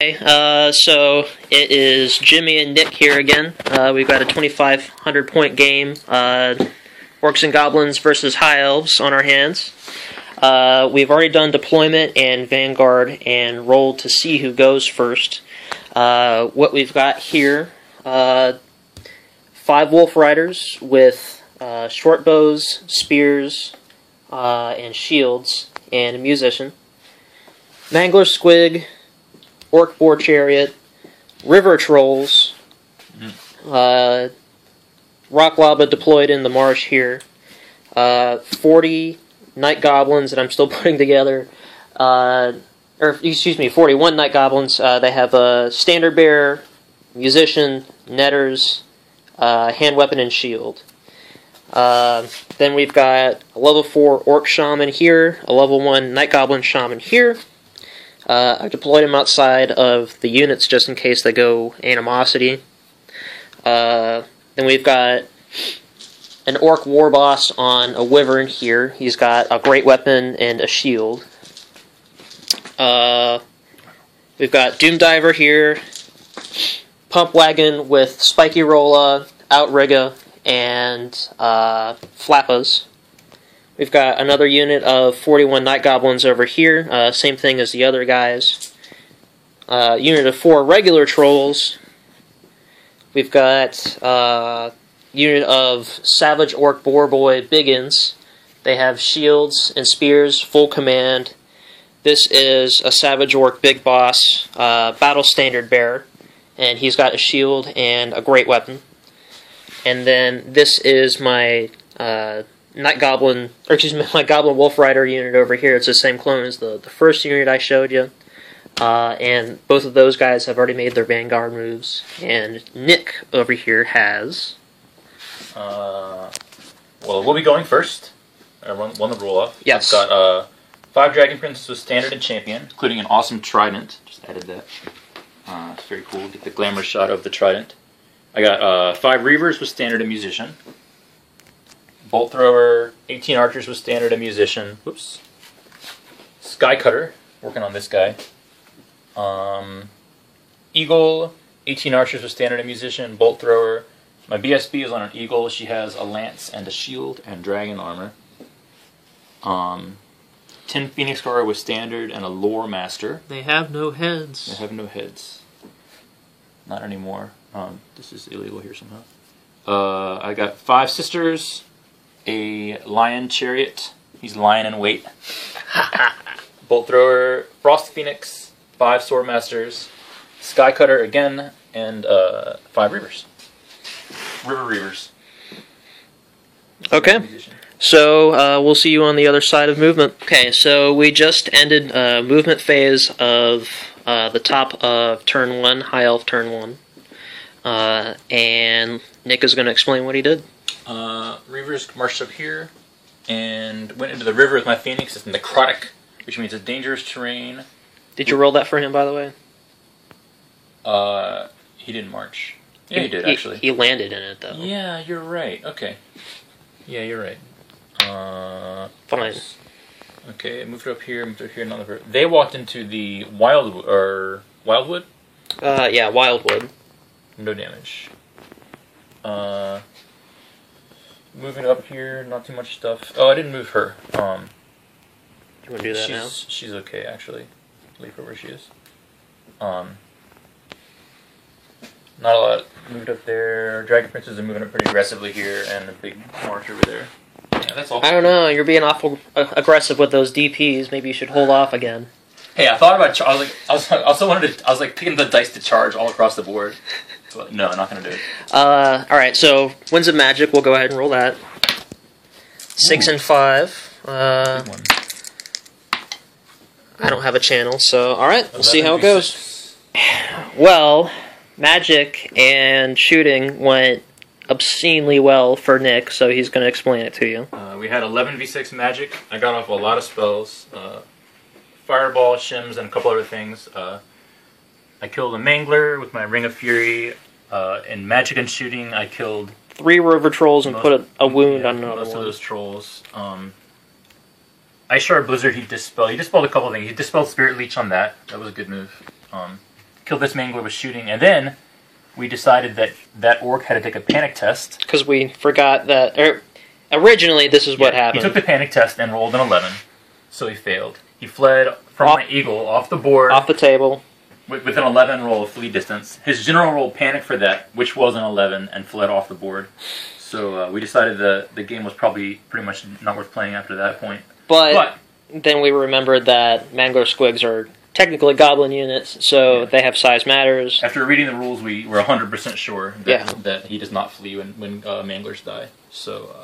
So it is Jimmy and Nick here again. We've got a 2,500 point game, Orcs and Goblins versus High Elves on our hands. We've already done deployment and Vanguard and rolled to see who goes first. What we've got here, 5 Wolf Riders with short bows, spears, and shields, and a musician. Mangler Squig, Orc Boar Chariot, River Trolls, Rock Lava deployed in the marsh here, 40 Night Goblins that I'm still putting together, 41 Night Goblins. They have a Standard Bearer, Musician, Netters, Hand Weapon, and Shield. Then we've got a level 4 Orc Shaman here, a level 1 Night Goblin Shaman here. I deployed them outside of the units just in case they go Animosity. Then we've got an Orc War Boss on a Wyvern here. He's got a Great Weapon and a Shield. We've got Doom Diver here, Pump Wagon with Spiky Rolla, Outrigger, and Flappas. We've got another unit of 41 Night Goblins over here, same thing as the other guys. Unit of 4 regular Trolls. We've got unit of Savage Orc Boar Boy Biggins. They have shields and spears, full command. This is a Savage Orc Big Boss, Battle Standard Bearer, and he's got a shield and a Great Weapon. And then this is my my Goblin Wolf Rider unit over here. It's the same clone as the first unit I showed you. And both of those guys have already made their Vanguard moves. And Nick over here has... well, we'll be going first. I won the roll off. Yes. I've got 5 Dragon Princes with Standard and Champion, including an awesome Trident. Just added that. It's very cool. Get the glamour shot of the Trident. I got 5 Reavers with Standard and Musician. Bolt Thrower, 18 Archers with Standard and Musician. Whoops. Sky Cutter, working on this guy. Eagle, 18 Archers with Standard and Musician. Bolt Thrower. My BSB is on an Eagle. She has a Lance and a Shield and Dragon Armor. 10 Phoenix Guard with Standard and a Lore Master. They have no heads. They have no heads. Not anymore. This is illegal here somehow. I got 5 Sisters, a Lion Chariot. He's lying in wait. Bolt Thrower, Frost Phoenix, 5 Sword Masters, Sky Cutter again, and 5 Reavers. River Reavers. Okay. So, we'll see you on the other side of movement. Okay, so we just ended movement phase of the top of turn 1, High Elf turn 1. And Nick is going to explain what he did. Reavers marched up here and went into the river with my Phoenix. It's necrotic, which means it's dangerous terrain. Did you roll that for him, by the way? He didn't march. Yeah, he did, actually. He landed in it, though. Yeah, you're right. Okay. Yeah, you're right. Fine. Okay, moved up here, moved up here, not over. They walked into the Wildwood? Yeah, Wildwood. No damage. Moving up here, not too much stuff. Oh, I didn't move her. Do you want to do that now? She's okay, actually. Leave her where she is. Not a lot. Moved up there. Dragon Princes are moving up pretty aggressively here, and a big march over there. Yeah, that's all. I don't know. You're being awful aggressive with those DPs. Maybe you should hold off again. Hey, I thought about. I was like picking the dice to charge all across the board. But no, I'm not gonna do it. All right. So Winds of Magic. We'll go ahead and roll that. 6 and 5. Good one. I don't have a channel, so all right. We'll see how it goes. Well, magic and shooting went obscenely well for Nick, so he's going to explain it to you. We had 11v6 magic. I got off a lot of spells. Fireball, shims, and a couple other things. I killed a Mangler with my Ring of Fury. In magic and shooting, I killed 3 River Trolls and put a wound on another most one. of those trolls. Ice Shard Blizzard, he dispelled a couple of things. He dispelled Spirit Leech on that. That was a good move. killed this mangler with shooting, and then we decided that orc had to take a panic test. Because we forgot that... originally, this is what happened. He took the panic test and rolled an 11, so he failed. He fled from my eagle off the board. Off the table. With an 11 roll of flee distance. His general rolled panic for that, which was an 11, and fled off the board. So we decided the game was probably pretty much not worth playing after that point. But then we remembered that Mangler Squigs are technically goblin units, so they have size matters. After reading the rules, we were 100% sure that he does not flee when Manglers die. So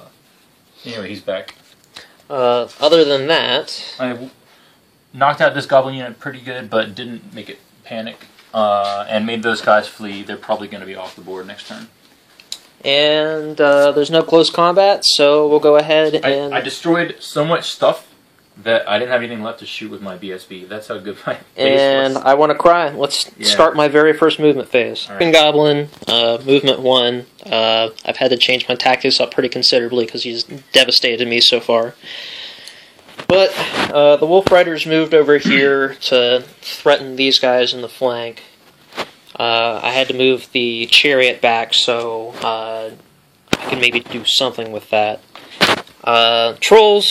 anyway, he's back. Other than that... I knocked out this goblin unit pretty good, but didn't make it panic, and made those guys flee. They're probably going to be off the board next turn. And there's no close combat, so we'll go ahead and... I destroyed so much stuff that I didn't have anything left to shoot with my BSB. That's how good my base was. I want to cry. Let's start my very first movement phase. Right. Goblin, movement 1. I've had to change my tactics up pretty considerably because he's devastated me so far. But the Wolf Riders moved over here to threaten these guys in the flank. I had to move the chariot back so I could maybe do something with that. A troll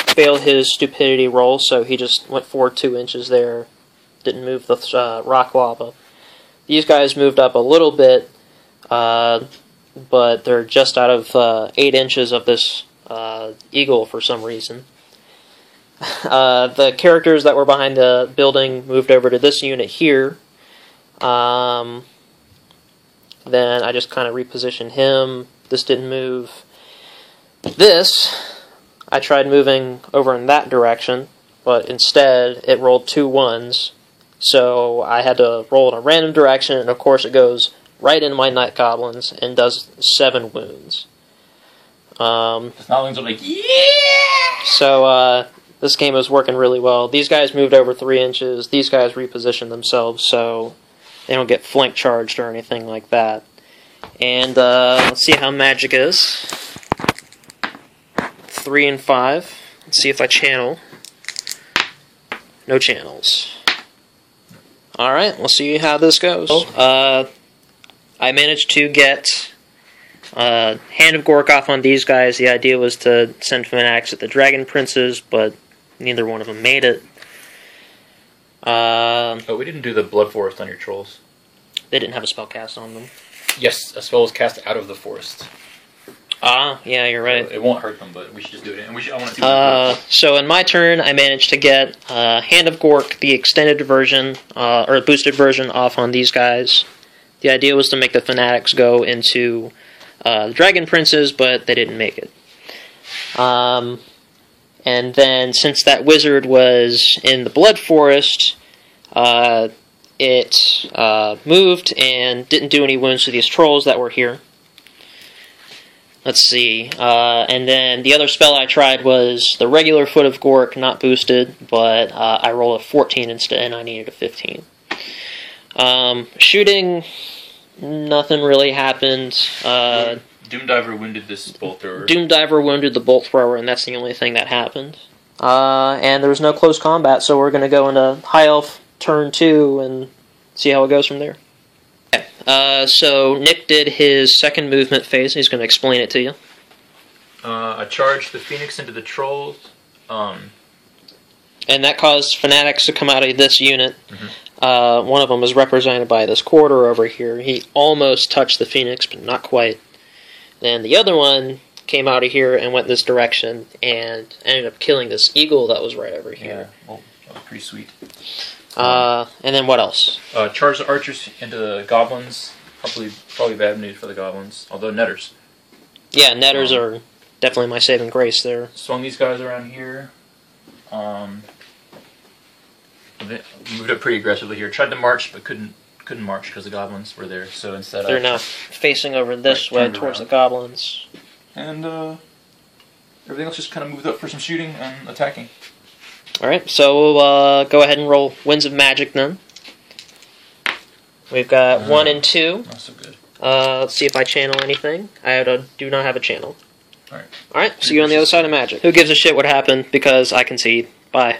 failed his stupidity roll, so he just went forward 2 inches there. Didn't move the rock lava. These guys moved up a little bit, but they're just out of 8 inches of this eagle for some reason. The characters that were behind the building moved over to this unit here. Then I just kind of repositioned him. This didn't move. This, I tried moving over in that direction, but instead it rolled 2 1s. So I had to roll in a random direction, and of course it goes right into my Night Goblins and does 7 wounds. Snottlings are like, yeah! So, this game is working really well. These guys moved over 3 inches. These guys repositioned themselves so they don't get flank charged or anything like that. And, let's see how magic is. 3 and 5. Let's see if I channel. No channels. Alright, we'll see how this goes. I managed to get Hand of Gorkoth on these guys. The idea was to send Fanatics at the Dragon Princes, but neither one of them made it. We didn't do the Blood Forest on your trolls. They didn't have a spell cast on them. Yes, a spell was cast out of the forest. Yeah, you're right. It won't hurt them, but we should just do it. And I want to see so in my turn, I managed to get Hand of Gork, the extended version, or boosted version, off on these guys. The idea was to make the Fanatics go into the Dragon Princes, but they didn't make it. And then, since that wizard was in the Blood Forest, it moved and didn't do any wounds to these trolls that were here. Let's see. And then the other spell I tried was the regular Foot of Gork, not boosted, but I rolled a 14 instead, and I needed a 15. Shooting, nothing really happened. Doomdiver wounded this bolt thrower. Doomdiver wounded the bolt thrower, and that's the only thing that happened. And there was no close combat, so we're going to go into High Elf turn 2 and see how it goes from there. Okay. So Nick did his second movement phase. He's going to explain it to you. I charged the Phoenix into the trolls. And that caused Fanatics to come out of this unit. Mm-hmm. One of them is represented by this quarter over here. He almost touched the Phoenix, but not quite. Then the other one came out of here and went this direction and ended up killing this eagle that was right over here. Yeah, well, that was pretty sweet. And then what else? Charged the archers into the goblins. Probably bad news for the goblins, although netters. Yeah, netters are definitely my saving grace there. Swung these guys around here. Moved up pretty aggressively here. Tried to march, but couldn't march because the goblins were there. So instead, they're now facing over this way towards the goblins. And everything else just kind of moved up for some shooting and attacking. All right, so we'll go ahead and roll Winds of Magic then. We've got 1 and 2. Not so good. Let's see if I channel anything. I do not have a channel. All right. All right. See you on the other side of magic. Who gives a shit what happened? Because I concede. Bye.